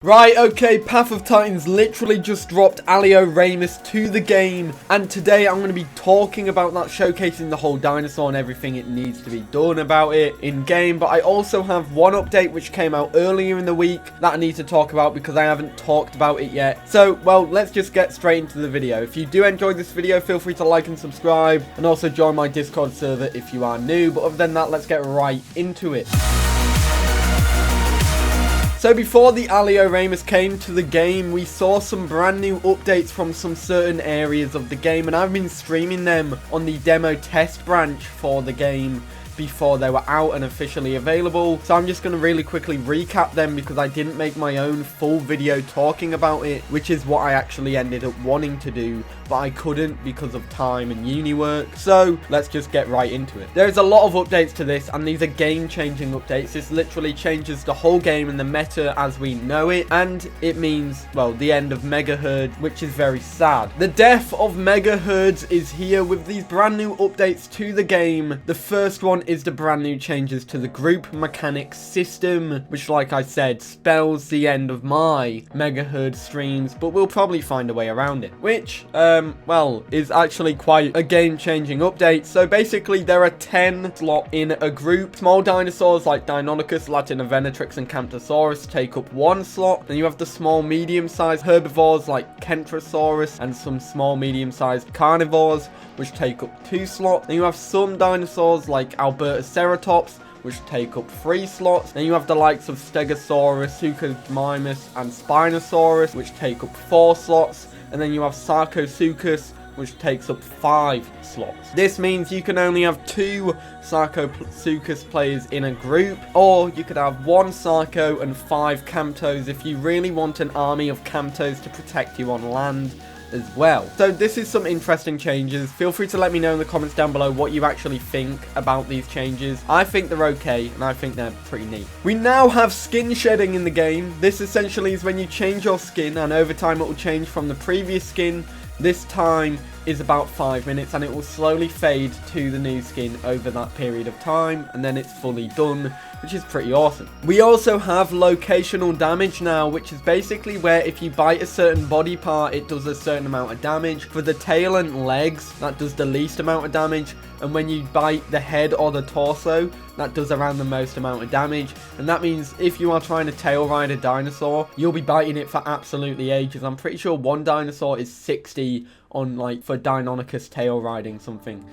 Right, okay, Path of Titans literally just dropped Alioramus to the game, and today I'm going to be talking about that, showcasing the whole dinosaur and everything it needs to be done about it in game. But I also have one update which came out earlier in the week that I need to talk about because I haven't talked about it yet. So, well, let's just get straight into the video. If you do enjoy this video, feel free to like and subscribe, and also join my Discord server if you are new. But other than that, let's get right into it. So before the Alioramus came to the game, we saw some brand new updates from some certain areas of the game, and I've been streaming them on the demo test branch for the game before they were out and officially available. So I'm just going to really quickly recap them because I didn't make my own full video talking about it, which is what I actually ended up wanting to do, but I couldn't because of time and uni work. So let's just get right into it. There's a lot of updates to this, and these are game-changing updates. This literally changes the whole game and the meta as we know it, and it means, well, the end of Mega Herd, which is very sad. The death of Mega Herds is here with these brand new updates to the game. The first one is the brand new changes to the group mechanics system, which, like I said, spells the end of my Mega Herd streams, but we'll probably find a way around it, which well, is actually quite a game-changing update. So basically there are 10 slots in a group. Small dinosaurs like Deinonychus, Latinovenatrix, and Camptosaurus take up 1 slot. Then you have the small medium-sized herbivores like Kentrosaurus and some small medium-sized carnivores, which take up 2 slots. Then you have some dinosaurs like Albertoceratops, which take up 3 slots. Then you have the likes of Stegosaurus, Suchomimus, and Spinosaurus, which take up 4 slots. And then you have Sarcosuchus, which takes up 5 slots. This means you can only have 2 Sarcosuchus players in a group, or you could have 1 Sarco and 5 Camptos if you really want an army of Camptos to protect you on land as well. So this is some interesting changes. Feel free to let me know in the comments down below what you actually think about these changes. I think they're okay, and I think they're pretty neat. We now have skin shedding in the game. This essentially is when you change your skin, and over time it will change from the previous skin. This time is about 5 minutes, and it will slowly fade to the new skin over that period of time, and then it's fully done, which is pretty awesome. We also have locational damage now, which is basically where if you bite a certain body part, it does a certain amount of damage. For the tail and legs, that does the least amount of damage, and when you bite the head or the torso, that does around the most amount of damage. And that means if you are trying to tail ride a dinosaur, you'll be biting it for absolutely ages. I'm pretty sure one dinosaur is 60 on, like, for Deinonychus tail riding something.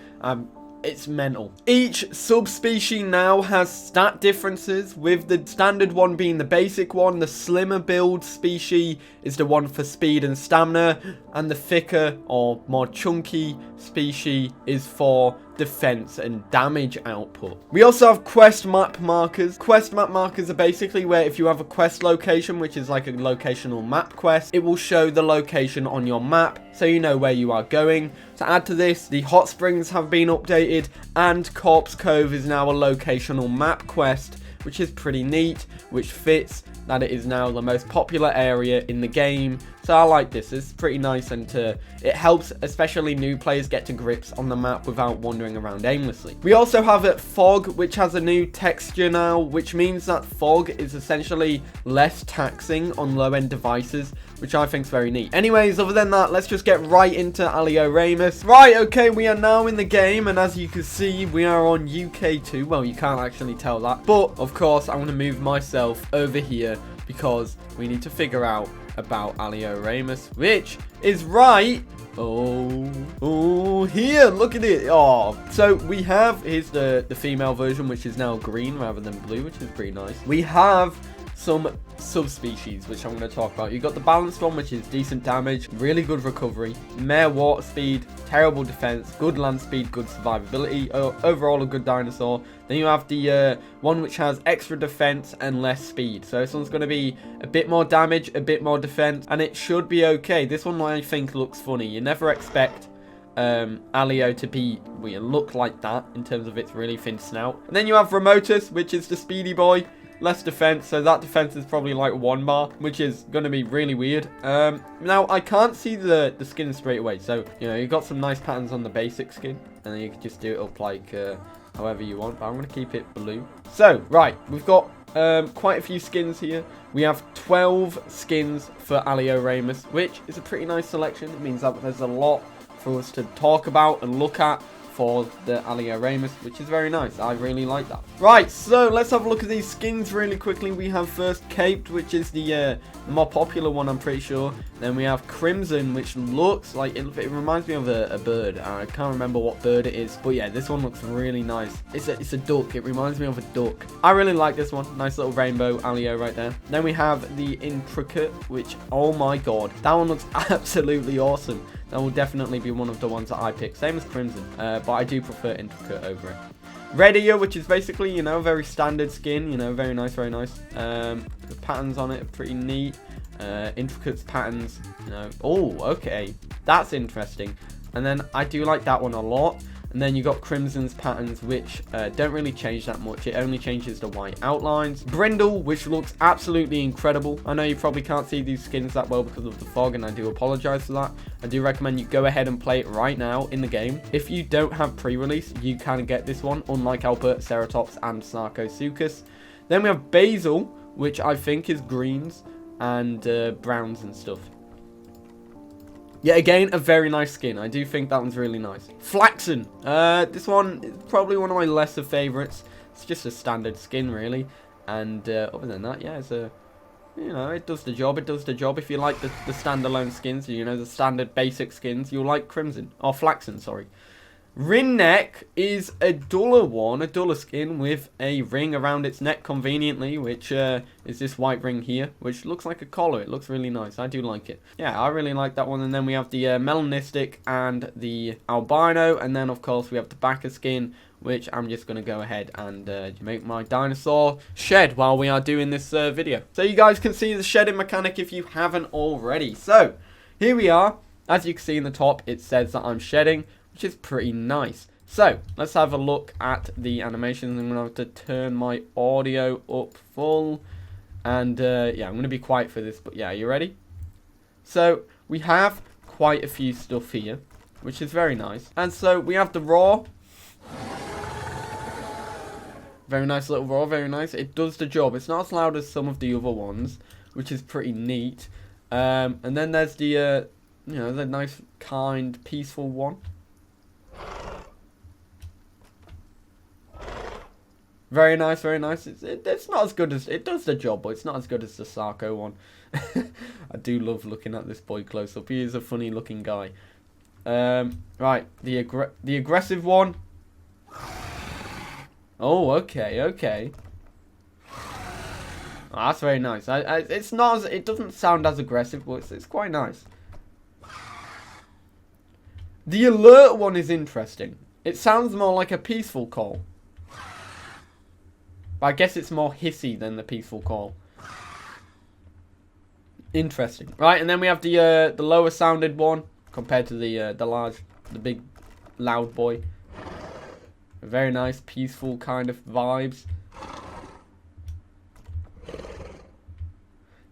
It's mental. Each subspecies now has stat differences, with the standard one being the basic one. The slimmer build species is the one for speed and stamina, and the thicker or more chunky species is for defense and damage output. We also have quest map markers. Quest map markers are basically where if you have a quest location, which is like a locational map quest, it will show the location on your map so you know where you are going. To add to this, the hot springs have been updated, and Corpse Cove is now a locational map quest, which is pretty neat, which fits that it is now the most popular area in the game. So I like this. It's pretty nice, and it helps especially new players get to grips on the map without wandering around aimlessly. We also have fog, which has a new texture now, which means that fog is essentially less taxing on low-end devices, which I think is very neat. Anyways, other than that, let's just get right into Alioramus. Right, okay, we are now in the game, and as you can see, we are on UK2. Well, you can't actually tell that, but of course, I'm going to move myself over here because we need to figure out about Alioramus, which is right. Oh, here, look at it. Oh, so we have, here's the female version, which is now green rather than blue, which is pretty nice. We have some subspecies, which I'm going to talk about. You got the balanced one, which is decent damage, really good recovery, mere water speed, terrible defense, good land speed, good survivability, overall a good dinosaur. Then you have the one which has extra defense and less speed. So this one's going to be a bit more damage, a bit more defense, and it should be okay. This one I think looks funny. You never expect Alio to be, well, look like that in terms of its really thin snout. And then you have Remotus, which is the speedy boy. Less defense, so that defense is probably like 1 bar, which is going to be really weird. Now I can't see the skin straight away, so you know, you've got some nice patterns on the basic skin, and then you can just do it up like however you want, but I'm going to keep it blue. So right, we've got quite a few skins here. We have 12 skins for Alioramus, which is a pretty nice selection. It means that there's a lot for us to talk about and look at for the Alioramus, which is very nice. I really like that. Right, so let's have a look at these skins really quickly. We have first Caped, which is the more popular one, I'm pretty sure. Then we have Crimson, which looks like, it reminds me of a bird. I can't remember what bird it is, but yeah, this one looks really nice. It's a duck. It reminds me of a duck. I really like this one. Nice little rainbow Alio right there. Then we have the Intricate, which, oh my god, that one looks absolutely awesome. That will definitely be one of the ones that I pick. Same as Crimson, but I do prefer Intricate over it. Red Ear, which is basically, you know, very standard skin. You know, very nice, very nice. The patterns on it are pretty neat. Intricate's patterns, you know. Oh, okay. That's interesting. And then I do like that one a lot. And then you got Crimson's patterns, which don't really change that much. It only changes the white outlines. Brindle, which looks absolutely incredible. I know you probably can't see these skins that well because of the fog, and I do apologize for that. I do recommend you go ahead and play it right now in the game. If you don't have pre-release, you can get this one, unlike Alpert, Ceratops, and Sarcosuchus. Then we have Basil, which I think is greens and browns and stuff. Yeah, again, a very nice skin. I do think that one's really nice. Flaxen. This one is probably one of my lesser favorites. It's just a standard skin, really. And other than that, yeah, it's a... You know, it does the job. It does the job. If you like the standalone skins, you know, the standard basic skins, you'll like Crimson. Or Flaxen, sorry. Ring neck is a duller one, a duller skin with a ring around its neck conveniently, which is this white ring here, which looks like a collar. It looks really nice. I do like it. Yeah, I really like that one. And then we have the melanistic and the albino, and then of course we have the backer skin, which I'm just going to go ahead and make my dinosaur shed while we are doing this video. So you guys can see the shedding mechanic if you haven't already. So here we are. As you can see in the top, it says that I'm shedding, which is pretty nice. So let's have a look at the animations. I'm going to have to turn my audio up full. And yeah, I'm going to be quiet for this, but yeah, you ready? So we have quite a few stuff here, which is very nice. And so we have the raw. Very nice little raw, very nice. It does the job. It's not as loud as some of the other ones, which is pretty neat. And then there's the, you know, the nice, kind, peaceful one. Very nice, very nice. It's not as good as... It does the job, but it's not as good as the Sarco one. I do love looking at this boy close up. He is a funny looking guy. Right, the aggressive one. Oh, okay, okay. Oh, that's very nice. It's not as... It doesn't sound as aggressive, but it's quite nice. The alert one is interesting. It sounds more like a peaceful call. But I guess it's more hissy than the peaceful call. Interesting. Right, and then we have the lower sounded one compared to the big loud boy. Very nice, peaceful kind of vibes.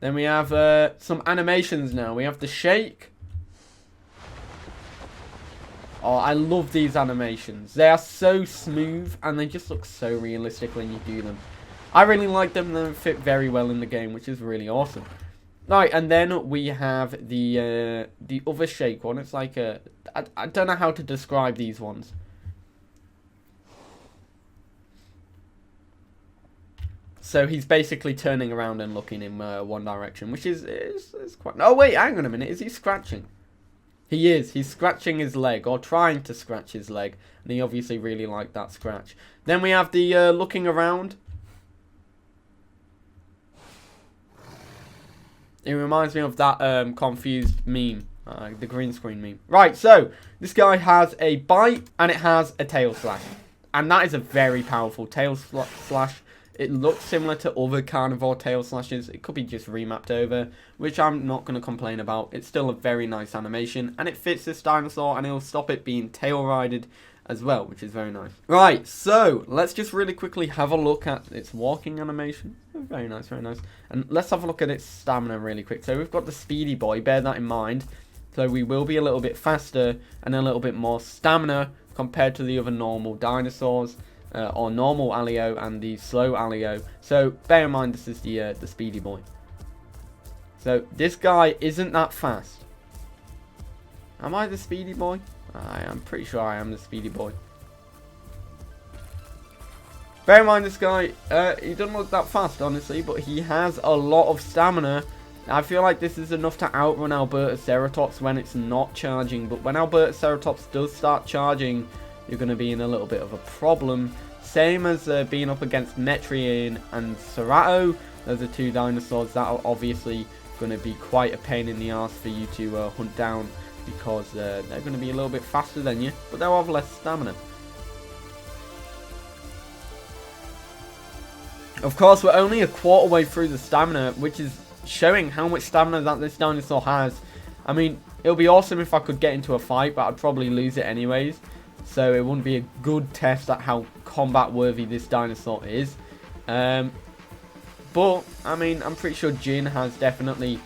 Then we have some animations now. We have the shake. Oh, I love these animations. They are so smooth and they just look so realistic when you do them. I really like them. They fit very well in the game, which is really awesome. Right, and then we have the other shake one. It's like a... I don't know how to describe these ones. So he's basically turning around and looking in one direction, which is quite... Oh, wait, hang on a minute. Is he scratching? He is. He's scratching his leg, or trying to scratch his leg. And he obviously really liked that scratch. Then we have the looking around. It reminds me of that confused meme. The green screen meme. Right, so this guy has a bite and it has a tail slash. And that is a very powerful tail slash. It looks similar to other carnivore tail slashes. It could be just remapped over, which I'm not going to complain about. It's still a very nice animation, and it fits this dinosaur, and it'll stop it being tail-rided as well, which is very nice. Right, so let's just really quickly have a look at its walking animation. Very nice, very nice. And let's have a look at its stamina really quick. So we've got the speedy boy, bear that in mind. So we will be a little bit faster and a little bit more stamina compared to the other normal dinosaurs. or normal Alio and the slow Alio. So bear in mind this is the speedy boy. So this guy isn't that fast. Am I the speedy boy? I'm pretty sure I am the speedy boy. Bear in mind this guy, he doesn't look that fast honestly, but he has a lot of stamina. I feel like this is enough to outrun Albertoceratops when it's not charging, but when Albertoceratops does start charging, you're going to be in a little bit of a problem. Same as being up against Metriacanthosaurus and Ceratosaurus. Those are two dinosaurs that are obviously going to be quite a pain in the ass for you to hunt down, because they're going to be a little bit faster than you, but they'll have less stamina. Of course, we're only a quarter way through the stamina, which is showing how much stamina that this dinosaur has. I mean, it would be awesome if I could get into a fight, but I'd probably lose it anyways. So it wouldn't be a good test at how combat worthy this dinosaur is. But, I mean, I'm pretty sure Jin has definitely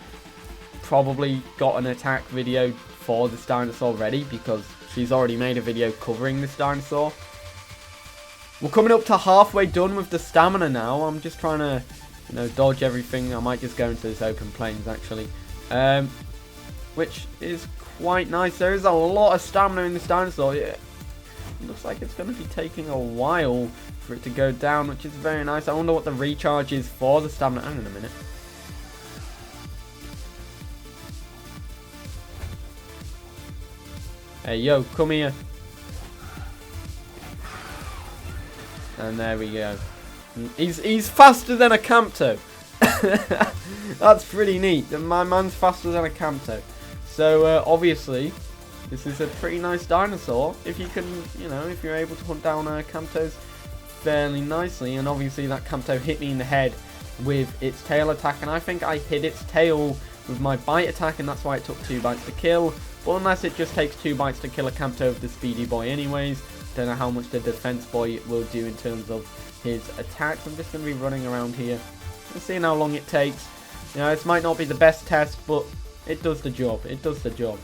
probably got an attack video for this dinosaur ready, because she's already made a video covering this dinosaur. We're coming up to halfway done with the stamina now. I'm just trying to, you know, dodge everything. I might just go into this open plains actually, which is quite nice. There is a lot of stamina in this dinosaur. It looks like it's going to be taking a while for it to go down, which is very nice. I wonder what the recharge is for the stamina. Hang on a minute. Hey, yo, come here. And there we go. He's faster than a Campto. That's pretty neat. My man's faster than a Campto. So obviously, this is a pretty nice dinosaur. If you can, you know, if you're able to hunt down Camptos fairly nicely. And obviously that Campto hit me in the head with its tail attack, and I think I hit its tail with my bite attack, and that's why it took 2 bites to kill. But unless it just takes 2 bites to kill a Campto with the speedy boy anyways, don't know how much the defense boy will do in terms of his attacks. I'm just going to be running around here and seeing how long it takes. You know, this might not be the best test, but it does the job. It does the job.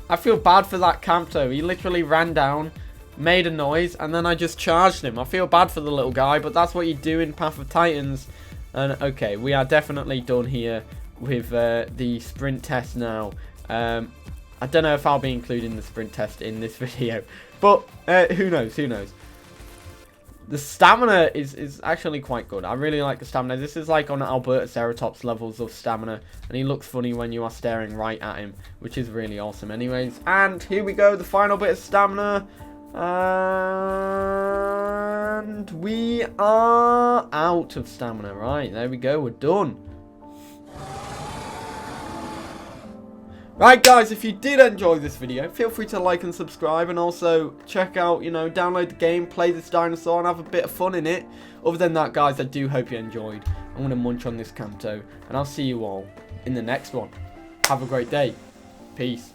I feel bad for that Campto. He literally ran down, made a noise, and then I just charged him. I feel bad for the little guy, but that's what you do in Path of Titans. And okay, we are definitely done here with the sprint test now. I don't know if I'll be including the sprint test in this video, but who knows, who knows. The stamina is actually quite good. I really like the stamina. This is like on Albertoceratops levels of stamina, and he looks funny when you are staring right at him, which is really awesome anyways. And here we go, the final bit of stamina. And we are out of stamina. Right, there we go, we're done. Right guys, if you did enjoy this video, feel free to like and subscribe, and also check out, you know, download the game, play this dinosaur and have a bit of fun in it. Other than that guys, I do hope you enjoyed. I'm going to munch on this Campto, and I'll see you all in the next one. Have a great day. Peace.